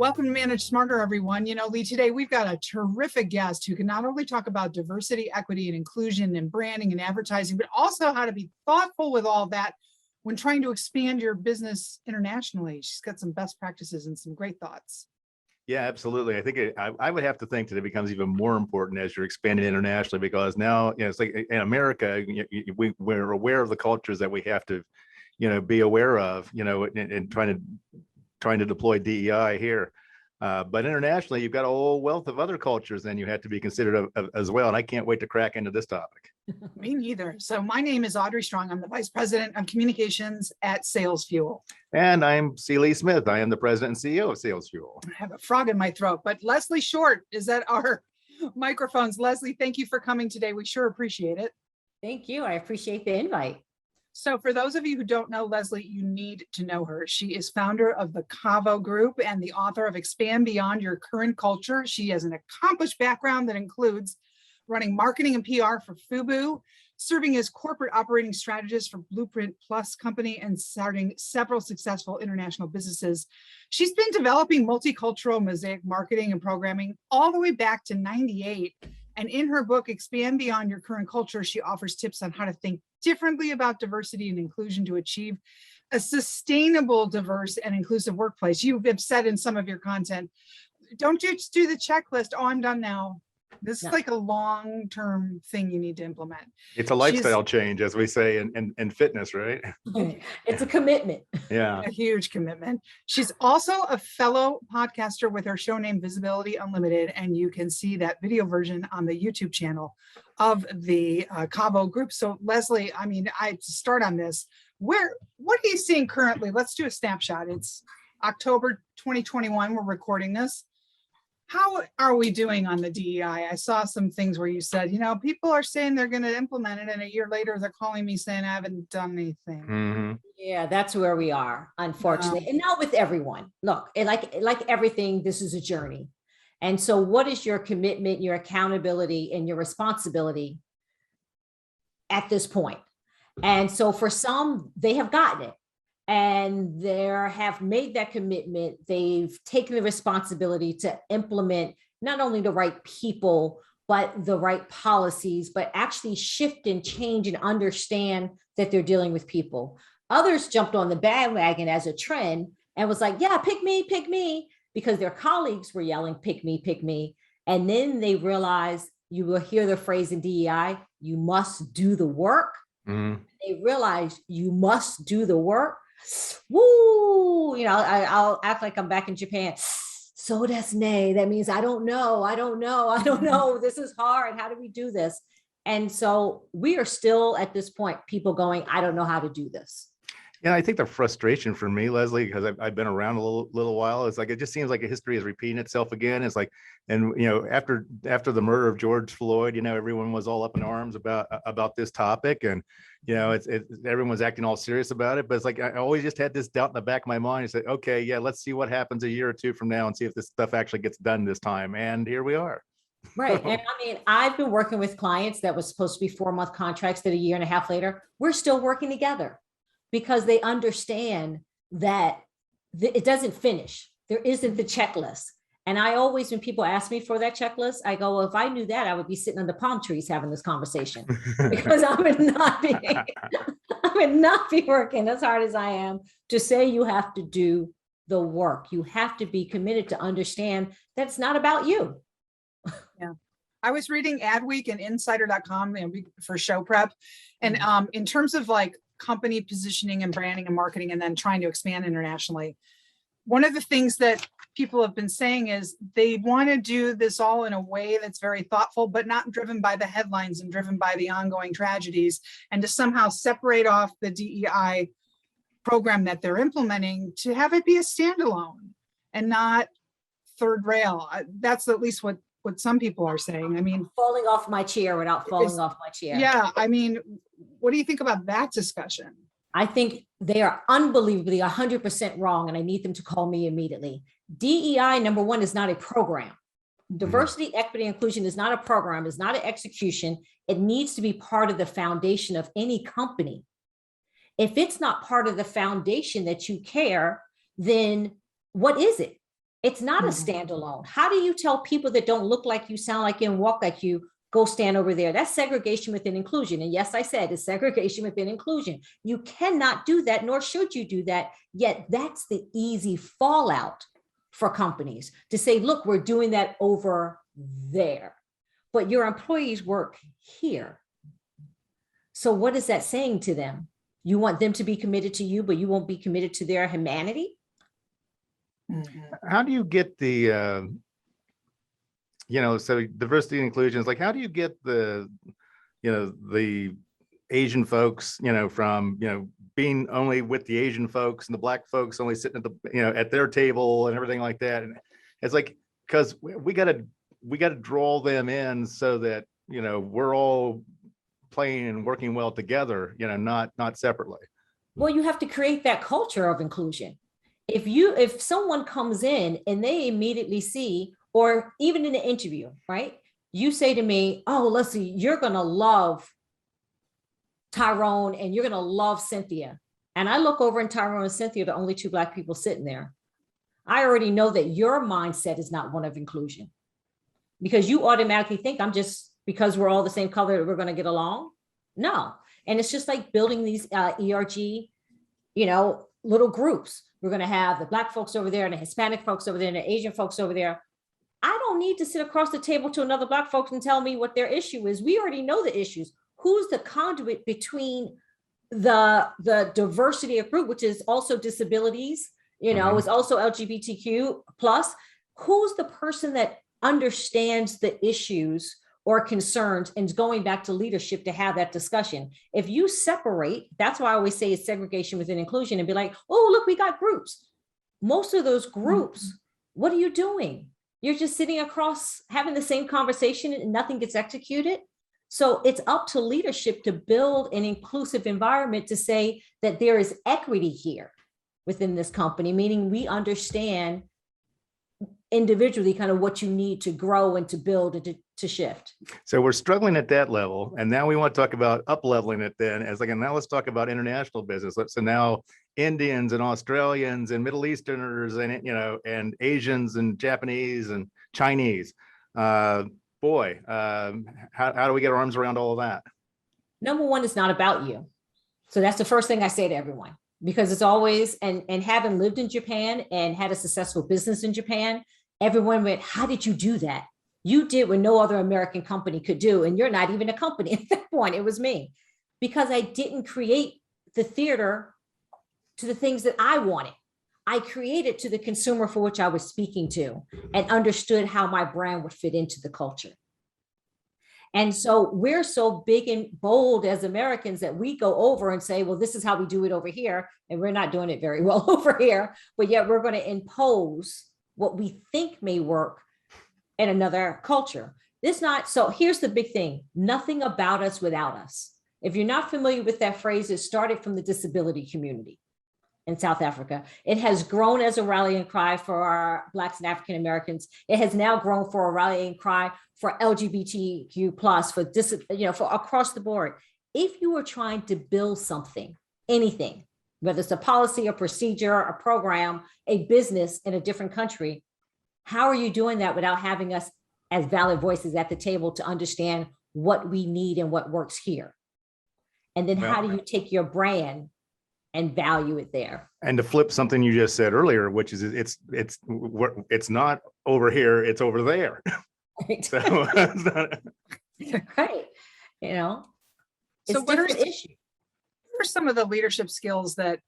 Welcome to Manage Smarter, everyone. You know, Lee, today we've got a terrific guest who can not only talk about diversity, equity, and inclusion and branding and advertising, but also how to be thoughtful with all that when trying to expand your business internationally. She's got some best practices and some great thoughts. Yeah, absolutely. I think I would have to think that it becomes even more important as you're expanding internationally, because now, it's like in America, we're aware of the cultures that we have to, be aware of, and trying to deploy DEI here. But internationally, you've got a whole wealth of other cultures and you have to be considered of as well. And I can't wait to crack into this topic. Me neither. So my name is Audrey Strong. I'm the Vice President of Communications at SalesFuel. And I'm C. Lee Smith. I am the President and CEO of SalesFuel. I have a frog in my throat, but Leslie Short is at our microphones. Leslie, thank you for coming today. We sure appreciate it. Thank you. I appreciate the invite. So for those of you who don't know Leslie, you need to know her. She is founder of the Cavu Group and the author of Expand Beyond Your Current Culture. She has an accomplished background that includes running marketing and PR for FUBU, serving as Corporate Operating Strategist for Blueprint Plus Company, and starting several successful international businesses. She's been developing multicultural mosaic marketing and programming all the way back to '98. And in her book, Expand Beyond Your Current Culture, she offers tips on how to think differently about diversity and inclusion to achieve a sustainable, diverse, and inclusive workplace. You have said in some of your content, don't just do the checklist. Oh, I'm done now. This is like a long-term thing you need to implement. It's a lifestyle change, as we say in fitness, right? It's a commitment. Yeah. A huge commitment. She's also a fellow podcaster with her show named Visibility Unlimited, and you can see that video version on the YouTube channel of the Cavu Group. So Leslie, I start on this. What are you seeing currently? Let's do a snapshot. It's October 2021. We're recording this. How are we doing on the DEI? I saw some things where you said, people are saying they're going to implement it, and a year later they're calling me saying I haven't done anything. Mm-hmm. Yeah, that's where we are, unfortunately. And not with everyone. Look, like everything, this is a journey. And so what is your commitment, your accountability, and your responsibility at this point? And so for some, they have gotten it. And they have made that commitment. They've taken the responsibility to implement not only the right people, but the right policies, but actually shift and change and understand that they're dealing with people. Others jumped on the bandwagon as a trend and was like, yeah, pick me, because their colleagues were yelling, pick me. And then they realized, you will hear the phrase in DEI, you must do the work. Mm-hmm. They realized you must do the work. Woo, I'll act like I'm back in Japan. So that's nay. That means I don't know. This is hard. How do we do this? And so we are still at this point, people going, I don't know how to do this. Yeah, I think the frustration for me, Leslie, because I've been around a little while, is like it just seems like history is repeating itself again. It's like, and after the murder of George Floyd, everyone was all up in arms about this topic, and everyone was acting all serious about it. But it's like I always just had this doubt in the back of my mind. I said, okay, yeah, let's see what happens a year or two from now and see if this stuff actually gets done this time. And here we are. Right. And I've been working with clients that was supposed to be 4-month contracts that a year and a half later, we're still working together. Because they understand that it doesn't finish. There isn't the checklist. And I always, when people ask me for that checklist, I go, well, if I knew that, I would be sitting under palm trees having this conversation, because I would not be working as hard as I am to say you have to do the work. You have to be committed to understand that it's not about you. Yeah. I was reading Adweek and Insider.com for show prep. And in terms of company positioning and branding and marketing, and then trying to expand internationally, one of the things that people have been saying is they want to do this all in a way that's very thoughtful, but not driven by the headlines and driven by the ongoing tragedies, and to somehow separate off the DEI program that they're implementing to have it be a standalone and not third rail. That's at least what some people are saying. Falling off my chair without falling off my chair. Yeah. What do you think about that discussion? I think they are unbelievably 100% wrong, and I need them to call me immediately. DEI, number one, is not a program. Diversity, equity, inclusion is not a program, is not an execution. It needs to be part of the foundation of any company. If it's not part of the foundation that you care, then what is it? It's not a standalone. How do you tell people that don't look like you, sound like you, and walk like you, go stand over there? That's segregation within inclusion. And yes, I said it's segregation within inclusion. You cannot do that, nor should you do that. Yet that's the easy fallout for companies to say, look, we're doing that over there, but your employees work here. So what is that saying to them? You want them to be committed to you, but you won't be committed to their humanity? How do you get the, so diversity and inclusion is like, how do you get the, the Asian folks, from, being only with the Asian folks and the Black folks only sitting at the, at their table and everything like that. And it's like, because we got to draw them in so that, we're all playing and working well together, not separately. Well, you have to create that culture of inclusion. If someone comes in and they immediately see, or even in an interview, right? You say to me, oh, Leslie, you're going to love Tyrone and you're going to love Cynthia. And I look over, and Tyrone and Cynthia are the only two Black people sitting there. I already know that your mindset is not one of inclusion, because you automatically think I'm just, because we're all the same color, we're going to get along. No. And it's just like building these ERG, little groups. We're going to have the Black folks over there and the Hispanic folks over there and the Asian folks over there. I don't need to sit across the table to another Black folks and tell me what their issue is. We already know the issues. Who's the conduit between the diversity of group, which is also disabilities, is also LGBTQ plus? Who's the person that understands the issues or concerns and is going back to leadership to have that discussion? If you separate, that's why I always say it's segregation within inclusion, and be like, oh, look, we got groups. Most of those groups, what are you doing? You're just sitting across having the same conversation and nothing gets executed. So it's up to leadership to build an inclusive environment to say that there is equity here within this company, meaning we understand individually kind of what you need to grow and to build and to shift. So we're struggling at that level. And now we want to talk about up leveling it then as like, and now let's talk about international business. So now Indians and Australians and Middle Easterners and, and Asians and Japanese and Chinese. How do we get our arms around all of that? Number one, it's not about you. So that's the first thing I say to everyone, because it's always, and having lived in Japan and had a successful business in Japan, everyone went, how did you do that? You did what no other American company could do. And you're not even a company at that point. It was me, because I didn't create the theater to the things that I wanted. I created to the consumer for which I was speaking to, and understood how my brand would fit into the culture. And so we're so big and bold as Americans that we go over and say, well, this is how we do it over here. And we're not doing it very well over here, but yet we're going to impose what we think may work in another culture. So here's the big thing: nothing about us without us. If you're not familiar with that phrase, it started from the disability community in South Africa. It has grown as a rallying cry for our Blacks and African Americans. It has now grown for a rallying cry for LGBTQ plus, for across the board. If you are trying to build something, anything, whether it's a policy, a procedure, a program, a business in a different country, how are you doing that without having us as valid voices at the table to understand what we need and what works here? And then how do you take your brand and value it there? And to flip something you just said earlier, which is it's not over here, it's over there. Right. So, right. So what are some of the leadership skills that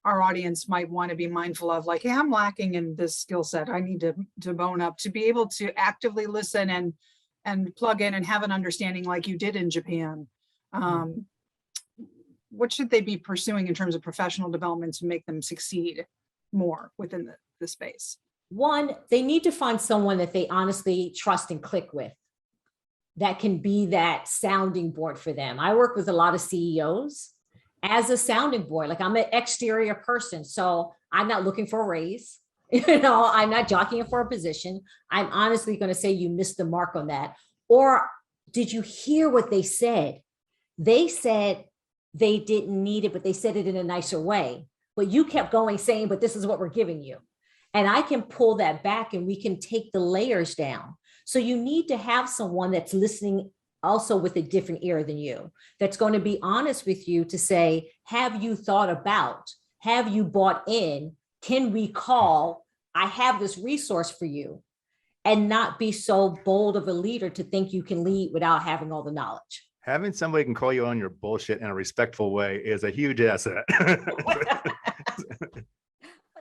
our audience might want to be mindful of? Like, hey, I'm lacking in this skill set. I need to bone up to be able to actively listen and plug in and have an understanding like you did in Japan. What should they be pursuing in terms of professional development to make them succeed more within the space? One, they need to find someone that they honestly trust and click with, that can be that sounding board for them. I work with a lot of CEOs as a sounding board. Like, I'm an exterior person, so I'm not looking for a raise. I'm not jockeying for a position. I'm honestly going to say you missed the mark on that. Or did you hear what they said? They said they didn't need it, but they said it in a nicer way. But you kept going saying, but this is what we're giving you. And I can pull that back and we can take the layers down. So you need to have someone that's listening also with a different ear than you, that's going to be honest with you to say, have you thought about, have you bought in, can we call, I have this resource for you, and not be so bold of a leader to think you can lead without having all the knowledge. Having somebody can call you on your bullshit in a respectful way is a huge asset.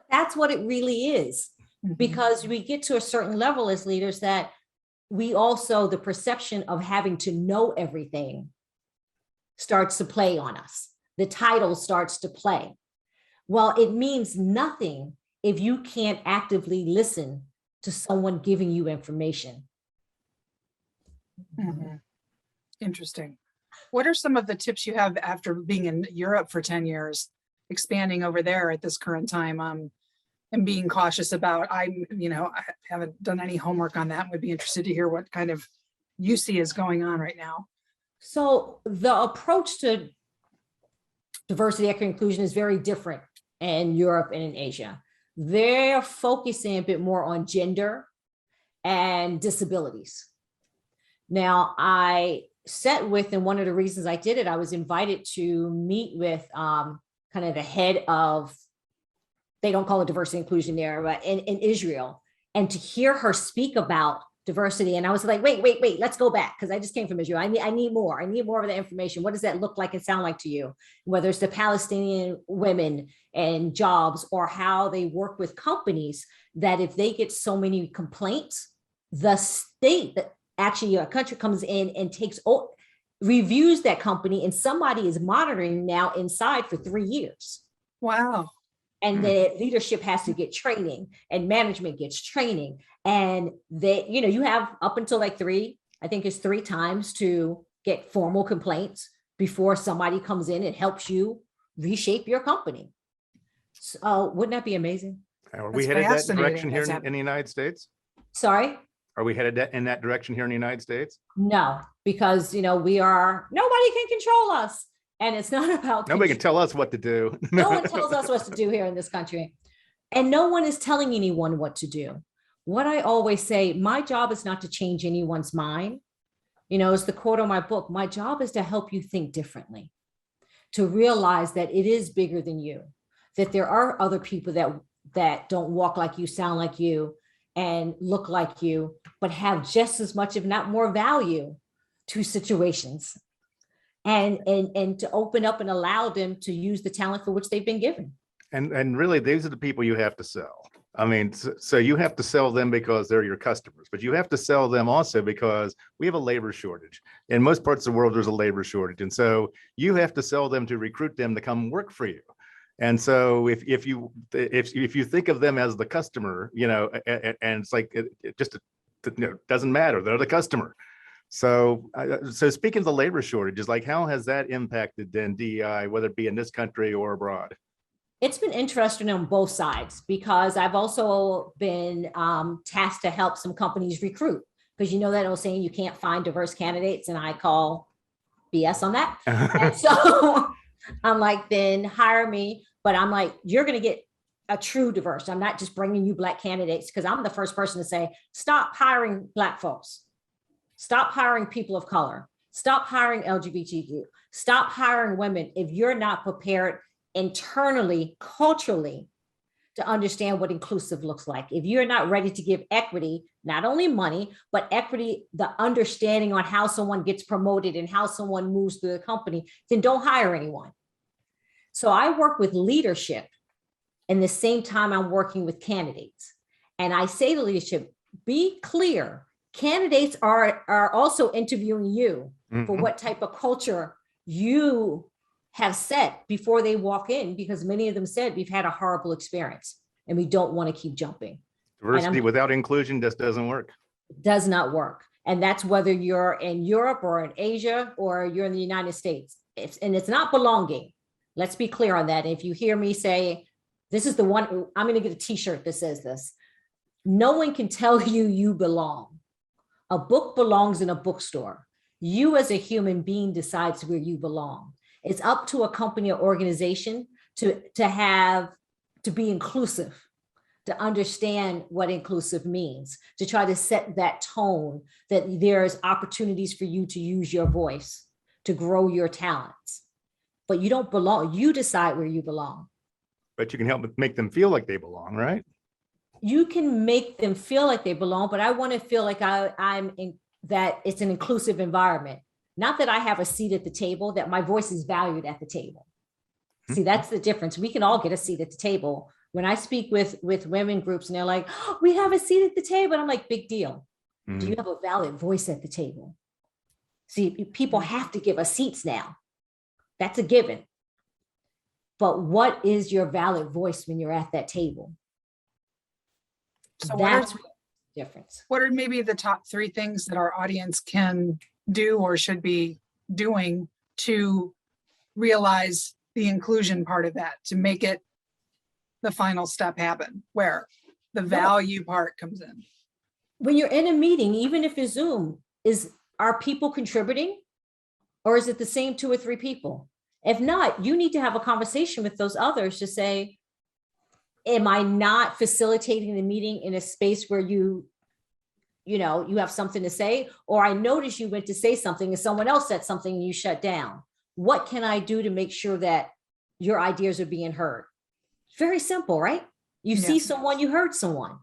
That's what it really is, because we get to a certain level as leaders that we also, the perception of having to know everything starts to play on us. The title starts to play. Well, it means nothing if you can't actively listen to someone giving you information. Interesting. What are some of the tips you have after being in Europe for 10 years, expanding over there at this current time, and being cautious about, I haven't done any homework on that. Would be interested to hear what kind of you see is going on right now. So the approach to diversity, equity, inclusion is very different in Europe and in Asia. They're focusing a bit more on gender and disabilities. Now, I sat with, and one of the reasons I did it, I was invited to meet with kind of the head of, they don't call it diversity inclusion there, but in Israel, and to hear her speak about diversity. And I was like, wait, let's go back, because I just came from Israel. I need more. I need more of the information. What does that look like and sound like to you? Whether it's the Palestinian women and jobs, or how they work with companies, that if they get so many complaints, the state, that actually a country comes in and reviews that company, and somebody is monitoring now inside for 3 years. Wow. And the leadership has to get training, and management gets training. And they, you have up until like 3 times to get formal complaints before somebody comes in and helps you reshape your company. So wouldn't that be amazing? Are we headed that direction here in the United States? Sorry? Are we headed in that direction here in the United States? No, because, nobody can control us. And it's not about nobody can tell us what to do. No one tells us what to do here in this country. And no one is telling anyone what to do. What I always say, my job is not to change anyone's mind. It's the quote on my book, my job is to help you think differently, to realize that it is bigger than you, that there are other people that don't walk like you, sound like you, and look like you, but have just as much, if not more, value to situations. And to open up and allow them to use the talent for which they've been given. And really, these are the people you have to sell. I mean, so you have to sell them because they're your customers, but you have to sell them also because we have a labor shortage. In most parts of the world, there's a labor shortage. And so you have to sell them to recruit them to come work for you. And so if you think of them as the customer, and it's like, it just doesn't matter. They're the customer. So speaking of the labor shortages, like how has that impacted then DEI, whether it be in this country or abroad? It's been interesting on both sides, because I've also been tasked to help some companies recruit, because that old saying, you can't find diverse candidates, and I call BS on that. And so I'm like, then hire me, but I'm like, you're going to get a true diverse. I'm not just bringing you Black candidates, because I'm the first person to say, stop hiring Black folks. Stop hiring people of color. Stop hiring LGBTQ. Stop hiring women if you're not prepared internally, culturally, to understand what inclusive looks like. If you're not ready to give equity, not only money, but equity, the understanding on how someone gets promoted and how someone moves through the company, then don't hire anyone. So I work with leadership, and the same time I'm working with candidates. And I say to leadership, be clear. Candidates are also interviewing you for what type of culture you have set before they walk in, because many of them said, we've had a horrible experience and we don't want to keep jumping. Diversity without inclusion just doesn't work. It does not work. And that's whether you're in Europe or in Asia or you're in the United States. It's not belonging. Let's be clear on that. If you hear me say, this is the one, I'm going to get a t-shirt that says this. No one can tell you you belong. A book belongs in a bookstore. You as a human being decides where you belong. It's up to a company or organization to be inclusive, to understand what inclusive means, to try to set that tone that there's opportunities for you to use your voice, to grow your talents. But you don't belong. You decide where you belong. But you can help make them feel like they belong, right? You can make them feel like they belong, but I want to feel like that it's an inclusive environment. Not that I have a seat at the table, that my voice is valued at the table. See, that's the difference. We can all get a seat at the table. When I speak with women groups and they're like, oh, we have a seat at the table. And I'm like, big deal. Do you have a valid voice at the table? See, people have to give us seats now. That's a given. But what is your valid voice when you're at that table? So That's the difference. what are maybe the top 3 things that our audience can do or should be doing to realize the inclusion part of that, to make it the final step happen, where the value part comes in? When you're in a meeting, even if it's Zoom, are people contributing? Or is it the same 2 or 3 people? If not, you need to have a conversation with those others to say, am I not facilitating the meeting in a space where you have something to say? Or I noticed you went to say something and someone else said something and you shut down. What can I do to make sure that your ideas are being heard? Very simple, right? You see someone, you heard someone.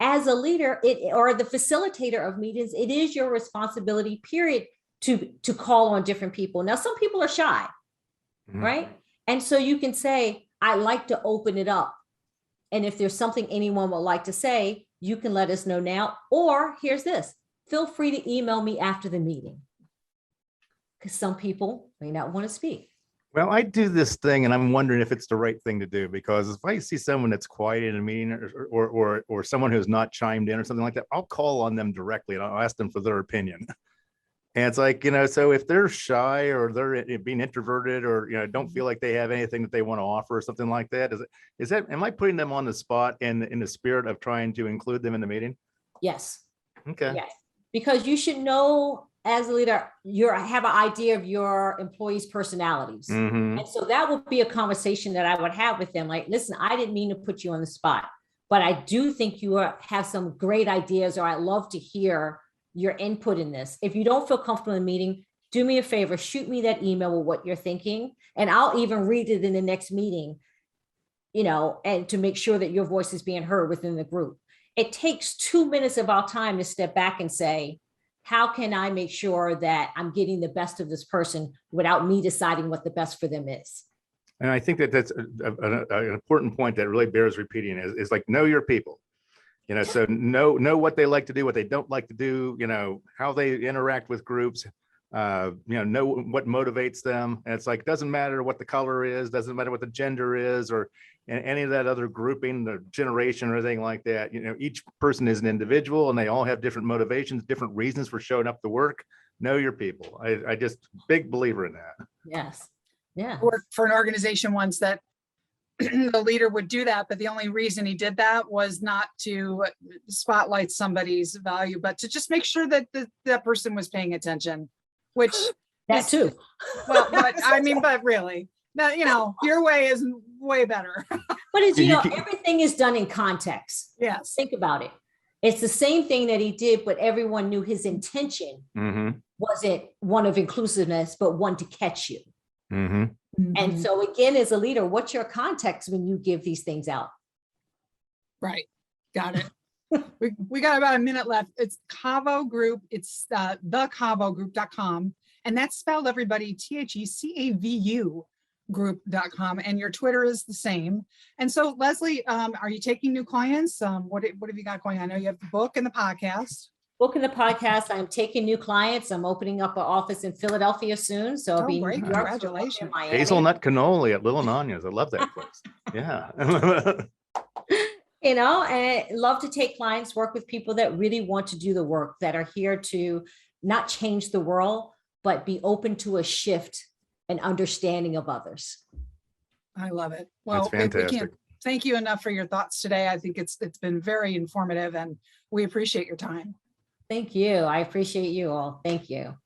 As a leader, or the facilitator of meetings, it is your responsibility, period, to call on different people. Now, some people are shy, right? And so you can say, I like to open it up. And if there's something anyone would like to say, you can let us know now. Or here's this, feel free to email me after the meeting. Because some people may not want to speak. Well, I do this thing and I'm wondering if it's the right thing to do, because if I see someone that's quiet in a meeting or someone who's not chimed in or something like that, I'll call on them directly and I'll ask them for their opinion. And it's like, so if they're shy or they're being introverted or, don't feel like they have anything that they want to offer or something like that, am I putting them on the spot in the spirit of trying to include them in the meeting? Yes. Okay. Yes. Because you should know, as a leader, have an idea of your employees' personalities. And so that would be a conversation that I would have with them. Like, listen, I didn't mean to put you on the spot, but I do think you have some great ideas, or I'd love to hear your input in this. If you don't feel comfortable in the meeting, do me a favor, shoot me that email with what you're thinking, and I'll even read it in the next meeting, and to make sure that your voice is being heard within the group. It takes 2 minutes of our time to step back and say, how can I make sure that I'm getting the best of this person without me deciding what the best for them is? And I think that's an important point that really bears repeating is like, know your people. So know what they like to do, what they don't like to do, how they interact with groups, know what motivates them. And it's like, doesn't matter what the color is, doesn't matter what the gender is, or any of that other grouping, the generation or anything like that. Each person is an individual and they all have different motivations, different reasons for showing up to work. Know your people. I just big believer in that. Yes. Yeah. Worked for an organization once that the leader would do that, but the only reason he did that was not to spotlight somebody's value, but to just make sure that that person was paying attention, which that too. Well, but really, now, your way is way better. But it's, everything is done in context. Yes. Think about it. It's the same thing that he did, but everyone knew his intention wasn't one of inclusiveness, but one to catch you. And so again, as a leader, what's your context when you give these things out? Right. Got it. we got about a minute left. It's Cavu Group. It's thecavugroup.com. And that's spelled, everybody, THECAVU group.com. And your Twitter is the same. And so, Leslie, are you taking new clients? What have you got going on? I know you have the book and the podcast. Book and the podcast. I'm taking new clients. I'm opening up an office in Philadelphia soon. So I'll be great. New York, Congratulations. Hazelnut cannoli at Little Nania's. I love that place. Yeah. And love to take clients, work with people that really want to do the work, that are here to not change the world, but be open to a shift and understanding of others. I love it. Well, That's fantastic. we can't thank you enough for your thoughts today. I think it's been very informative and we appreciate your time. Thank you. I appreciate you all. Thank you.